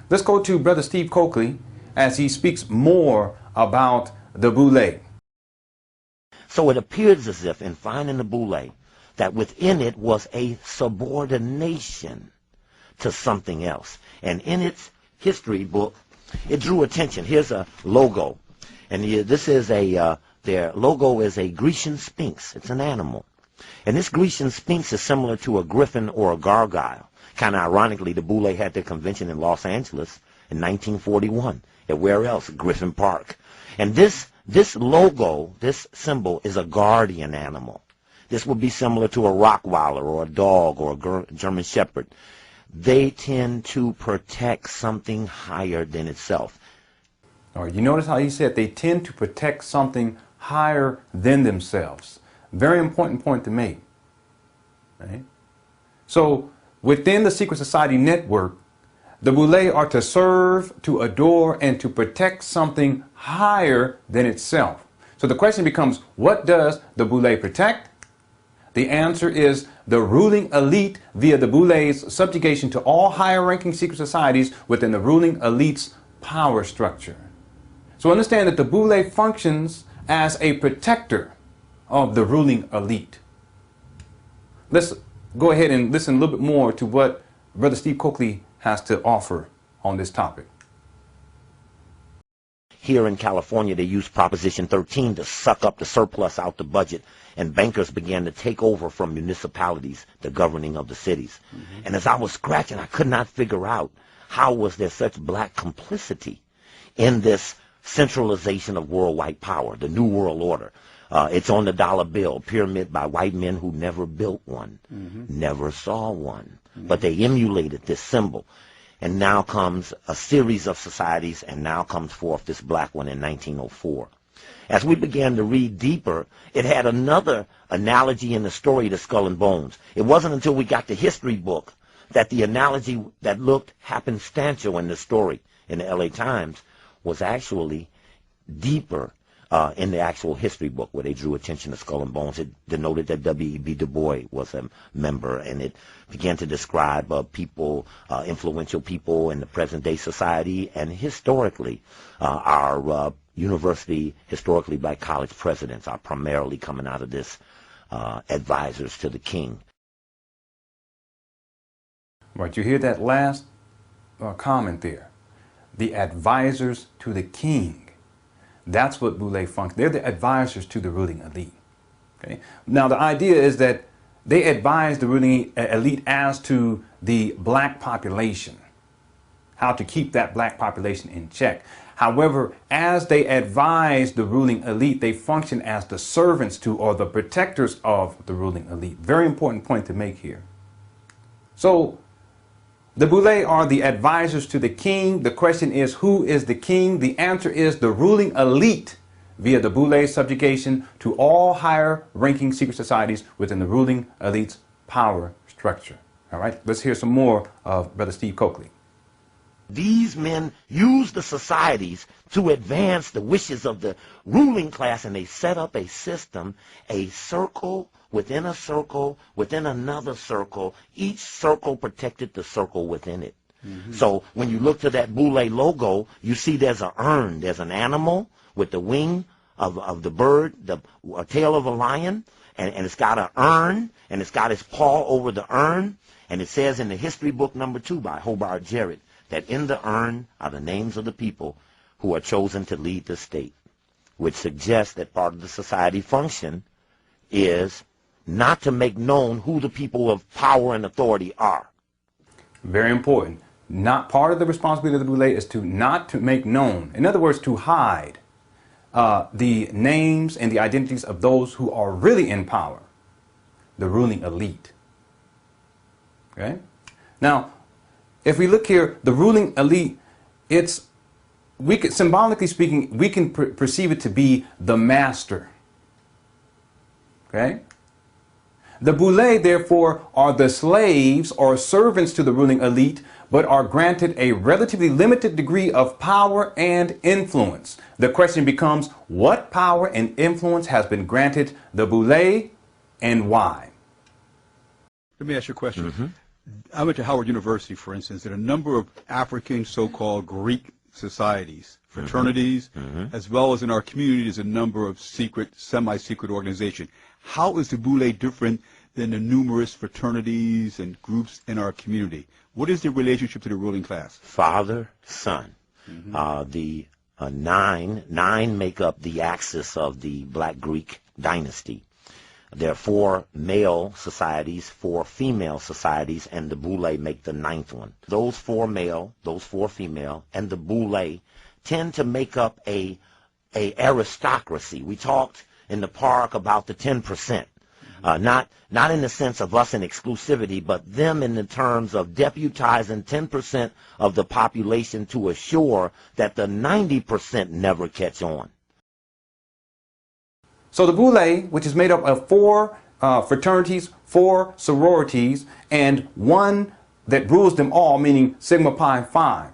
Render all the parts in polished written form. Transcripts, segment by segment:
Let's go to Brother Steve Coakley as he speaks more about the boule. So it appears as if in finding the boule that within it was a subordination to something else. And in its history book, it drew attention. Here's a logo. And this is their logo is a Grecian sphinx. It's an animal. And this Grecian sphinx is similar to a griffin or a gargoyle. Kind of ironically, the boule had their convention in Los Angeles in 1941. And where else? Griffin Park. And this logo, this symbol, is a guardian animal. This would be similar to a Rottweiler or a dog or a German Shepherd. They tend to protect something higher than itself. All right, you notice how he said they tend to protect something higher than themselves. Very important point to make. Right? So within the secret society network, the boule are to serve, to adore, and to protect something higher than itself. So the question becomes, what does the boule protect? The answer is the ruling elite via the boule's subjugation to all higher ranking secret societies within the ruling elite's power structure. So understand that the boule functions as a protector of the ruling elite. Let's go ahead and listen a little bit more to what Brother Steve Coakley has to offer on this topic. Here in California, they used Proposition 13 to suck up the surplus out the budget, and bankers began to take over from municipalities the governing of the cities. And as I was scratching, I could not figure out how was there such black complicity in this centralization of worldwide power, the New World Order. It's on the dollar bill, pyramid by white men who never built one, never saw one, but they emulated this symbol. And now comes a series of societies, and now comes forth this black one in 1904. As we began to read deeper, it had another analogy in the story to Skull and Bones. It wasn't until we got the history book that the analogy that looked happenstantial in the story in the LA Times was actually deeper in the actual history book, where they drew attention to Skull and Bones. It denoted that W.E.B. Du Bois was a member, and it began to describe people, influential people in the present-day society, and historically, our university, historically black college presidents are primarily coming out of this advisors to the king. Right, you hear that last comment there. The advisors to the king. That's what boule function. They're the advisors to the ruling elite. Okay. Now the idea is that they advise the ruling elite as to the black population, how to keep that black population in check. However, as they advise the ruling elite, they function as the servants to, or the protectors of, the ruling elite. Very important point to make here. So the boule are the advisors to the king. The question is, who is the king? The answer is the ruling elite via the boule's subjugation to all higher ranking secret societies within the ruling elite's power structure. All right, let's hear some more of Brother Steve Coakley. These men use the societies to advance the wishes of the ruling class, and they set up a system, a circle within a circle, within another circle. Each circle protected the circle within it. So when you look to that boule logo, you see there's an urn. There's an animal with the wing of the bird, the tail of a lion, and it's got an urn, and it's got its paw over the urn. And it says in the history book number 2 by Hobart Jarrett that in the urn are the names of the people who are chosen to lead the state, which suggests that part of the society function is not to make known who the people of power and authority are. Very important. Not part of the responsibility of the boule is to not to make known. In other words, to hide the names and the identities of those who are really in power, the ruling elite. Okay? Now, if we look here, the ruling elite, we could, symbolically speaking, we can perceive it to be the master. Okay? The boule, therefore, are the slaves or servants to the ruling elite, but are granted a relatively limited degree of power and influence. The question becomes, what power and influence has been granted the boule, and why? Let me ask you a question. I went to Howard University, for instance, and a number of African so-called Greek societies, fraternities, as well as in our community, there's a number of secret, semi-secret organizations. How is the Boule different than the numerous fraternities and groups in our community? What is the relationship to the ruling class? Father, son. The nine make up the axis of the Black Greek dynasty. There are 4 male societies, 4 female societies, and the Boule make the 9th one. Those 4 male, those 4 female, and the Boule tend to make up a aristocracy. We talked in the park about the 10%. Not in the sense of us in exclusivity, but them in the terms of deputizing 10% of the population to assure that the 90% never catch on. So the Boule, which is made up of 4 fraternities, 4 sororities, and 1 that rules them all, meaning Sigma Pi Phi,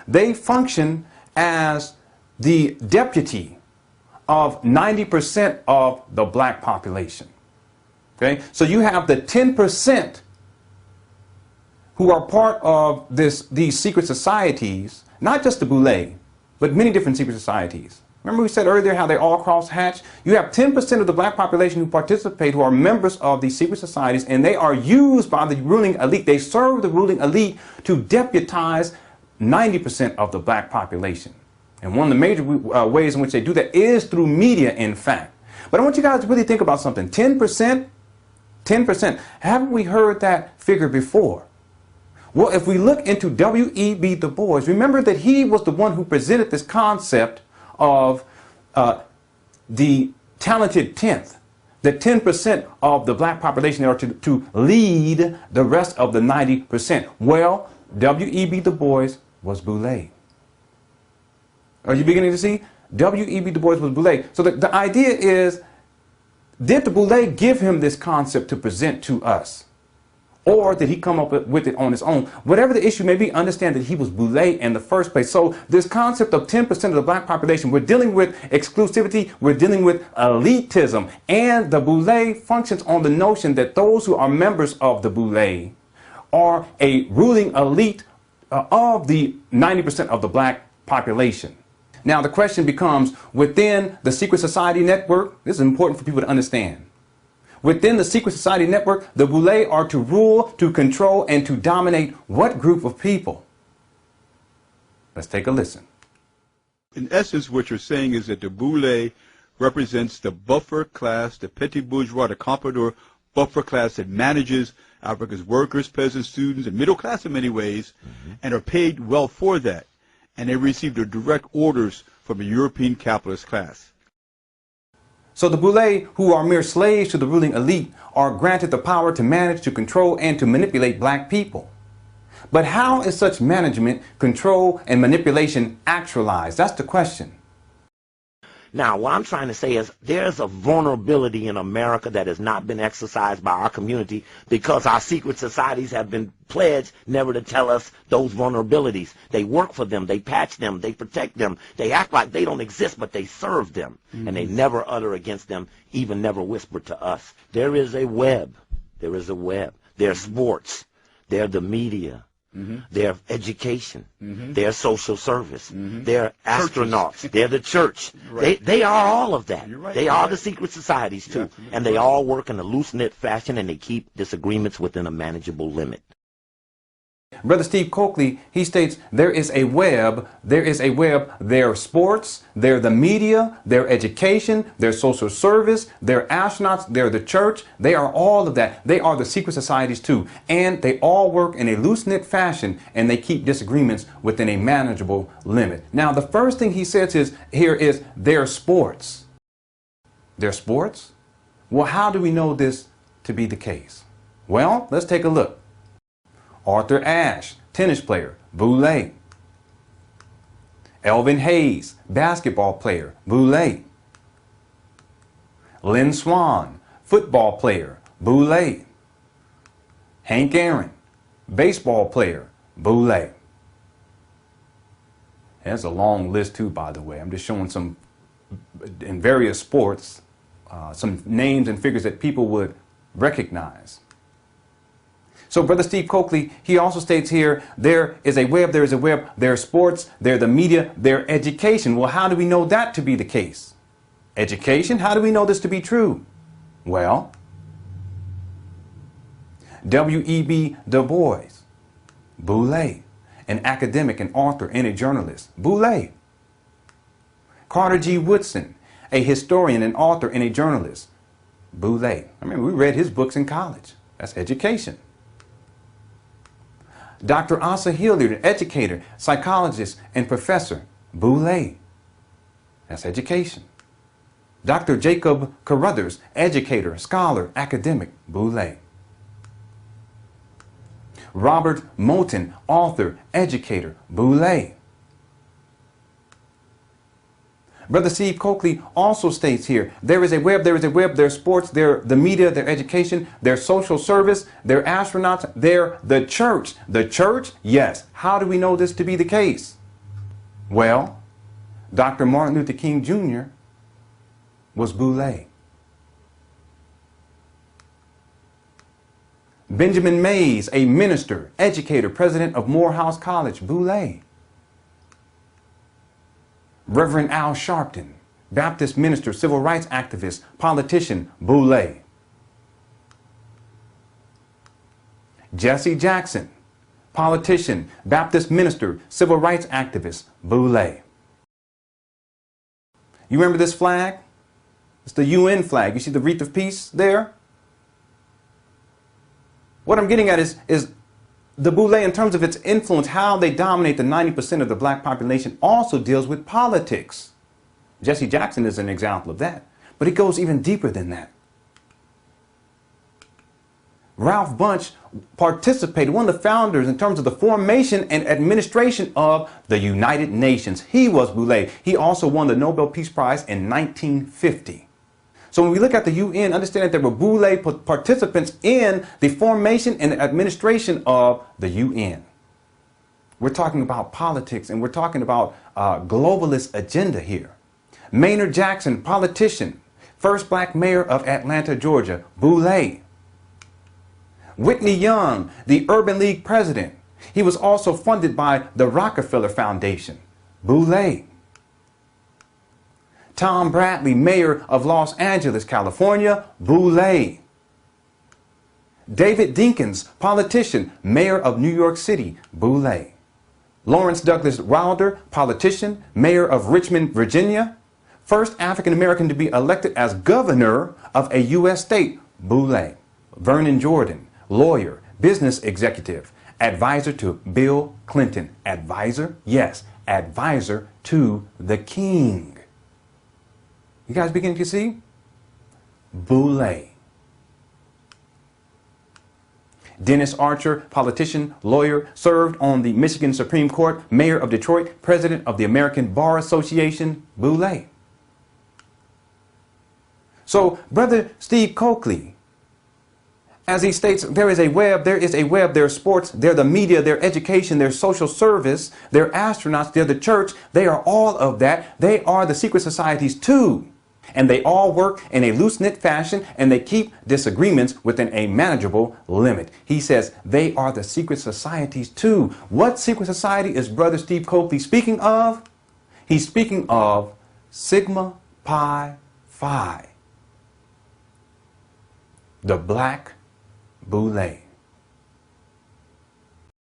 they function as the deputy of 90% of the black population. Okay, so you have the 10% who are part of these secret societies, not just the Boule, but many different secret societies. Remember we said earlier how they all cross-hatch? You have 10% of the black population who participate, who are members of these secret societies, and they are used by the ruling elite. They serve the ruling elite to deputize 90% of the black population. And one of the major ways in which they do that is through media, in fact. But I want you guys to really think about something. 10%? 10%. Haven't we heard that figure before? Well, if we look into W.E.B. Du Bois, remember that he was the one who presented this concept of the talented 10th, the 10% of the black population are to lead the rest of the 90%. Well, W.E.B. Du Bois was Boule. Are you beginning to see? W.E.B. Du Bois was Boule. So the idea is, did the Boule give him this concept to present to us? Or did he come up with it on his own? Whatever the issue may be, understand that he was Boule in the first place. So this concept of 10% of the black population, we're dealing with exclusivity, we're dealing with elitism. And the Boule functions on the notion that those who are members of the Boule are a ruling elite of the 90% of the black population. Now the question becomes, within the secret society network, this is important for people to understand. Within the secret society network, the Boule are to rule, to control, and to dominate what group of people? Let's take a listen. In essence, what you're saying is that the Boule represents the buffer class, the petit bourgeois, the comprador buffer class that manages Africa's workers, peasants, students, and middle class in many ways, and are paid well for that. And they receive their direct orders from the European capitalist class. So the Boule, who are mere slaves to the ruling elite, are granted the power to manage, to control, and to manipulate black people. But how is such management, control, and manipulation actualized? That's the question. Now, what I'm trying to say is there's a vulnerability in America that has not been exercised by our community because our secret societies have been pledged never to tell us those vulnerabilities. They work for them, they patch them, they protect them, they act like they don't exist, but they serve them. And they never utter against them, even never whisper to us. There is a web. There is a web. There's sports. They're the media. They're education. They're social service. They're astronauts. They're the church. They are all of that. They are the secret societies too. And they all work in a loose-knit fashion, and they keep disagreements within a manageable limit. Brother Steve Coakley, he states there is a web, they're sports, they're the media, they're education, they're social service, they're astronauts, they're the church, they are all of that. They are the secret societies too. And they all work in a loose-knit fashion, and they keep disagreements within a manageable limit. Now the first thing he says is they're sports. They're sports? Well, how do we know this to be the case? Well, let's take a look. Arthur Ashe, tennis player, Boule. Elvin Hayes, basketball player, Boule. Lynn Swan, football player, Boule. Hank Aaron, baseball player, Boule. That's a long list too, by the way. I'm just showing some, in various sports, some names and figures that people would recognize. So Brother Steve Coakley, he also states here, there is a web, there is a web, there are sports, there are the media, there are education. Well, how do we know that to be the case? Education? How do we know this to be true? Well, W.E.B. Du Bois, Boulay, an academic, an author, and a journalist. Boulay. Carter G. Woodson, a historian, an author, and a journalist. Boulay. I mean, we read his books in college. That's education. Dr. Asa Hilliard, an educator, psychologist, and professor. Boulay. That's education. Dr. Jacob Carruthers, educator, scholar, academic. Boulay. Robert Moulton, author, educator. Boulay. Brother Steve Coakley also states here, there is a web, there's sports, there the media, their education, their social service, their astronauts, they're the church. The church? Yes. How do we know this to be the case? Well, Dr. Martin Luther King Jr. was Boulay. Benjamin Mays, a minister, educator, president of Morehouse College. Boulay. Reverend Al Sharpton, Baptist minister, civil rights activist, politician. Boulay. Jesse Jackson, politician, Baptist minister, civil rights activist. Boulay. You remember this flag? It's the UN flag. You see the wreath of peace there? What I'm getting at is the Boulay, in terms of its influence, how they dominate the 90% of the black population, also deals with politics. Jesse Jackson is an example of that. But it goes even deeper than that. Ralph Bunche participated, one of the founders in terms of the formation and administration of the United Nations. He was Boulay. He also won the Nobel Peace Prize in 1950. So when we look at the UN, understand that there were Boulay participants in the formation and the administration of the UN. We're talking about politics, and we're talking about globalist agenda here. Maynard Jackson, politician, first black mayor of Atlanta, Georgia. Boulay. Whitney Young, the Urban League president. He was also funded by the Rockefeller Foundation. Boulay. Tom Bradley, mayor of Los Angeles, California. Boulay. David Dinkins, politician, mayor of New York City. Boulay. Lawrence Douglas Wilder, politician, mayor of Richmond, Virginia. First African American to be elected as governor of a U.S. state. Boulay. Vernon Jordan, lawyer, business executive, advisor to Bill Clinton. Advisor? Yes, advisor to the king. You guys begin to see? Boulay. Dennis Archer, politician, lawyer, served on the Michigan Supreme Court, mayor of Detroit, president of the American Bar Association. Boulay. So, Brother Steve Coakley, as he states, there is a web, there's sports, they're the media, their education, their social service, they're astronauts, they're the church, they are all of that. They are the secret societies too. And they all work in a loose-knit fashion, and they keep disagreements within a manageable limit. He says they are the secret societies too. What secret society is Brother Steve Coakley speaking of? He's speaking of Sigma Pi Phi, the Black Boulay.